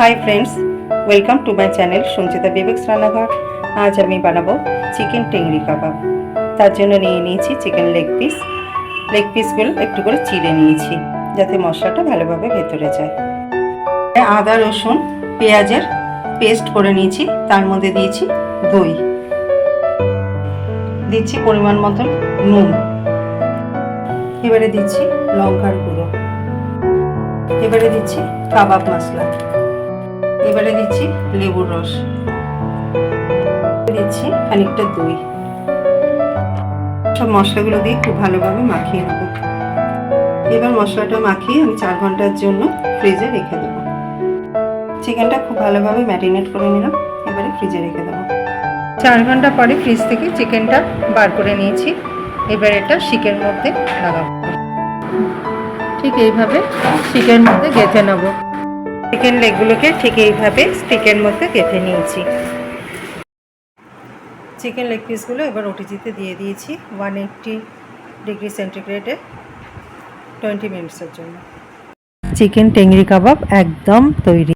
High friends, welcome to my channel Sanchita Vivek's रान्नाघर। आज आमी बानाबो चिकेन टेंगड़ी कबाब। तार जोन्नो निये निয়েছি चिकेन लेग पिसगुलो एकटु करे चिड़े निয়েছি যাতে মশলাটা ভালোভাবে ভেতরে যায়। আদা রসুন পেঁয়াজের পেস্ট করে নিয়েছি, তার মধ্যে দিয়েছি দই, দিচ্ছি পরিমাণ মতন নুন, এবারে দিচ্ছি লঙ্কার গুঁড়ো, এবারে দিচ্ছি কাবাব মশলা, এবারে দিচ্ছি লেবুর রস, দিচ্ছি খানিকটা দই। সব মশলাগুলো দিয়ে খুব ভালোভাবে মাখিয়ে নেব। এবার মশলাটা মাখিয়ে আমি 4 ঘন্টার জন্য ফ্রিজে রেখে দেবো। চিকেনটা খুব ভালোভাবে ম্যারিনেট করে নিলাম, এবারে ফ্রিজে রেখে দেবো। 4 ঘন্টা পরে ফ্রিজ থেকে চিকেনটা বার করে নিয়েছি। এবার এটা শিকের মধ্যে লাগাবো। ঠিক এইভাবে শিকের মধ্যে গেঁথে নেব। চিকেন লেগগুলোকে ঠিক এইভাবে স্টিকের মধ্যে গেঁথে নিয়েছি। চিকেন লেগ পিসগুলো এবার ওটিজিতে দিয়ে দিয়েছি 180 ডিগ্রি সেন্টিগ্রেডে 20 মিনিটসের জন্য। চিকেন টেংরি কাবাব একদম তৈরি।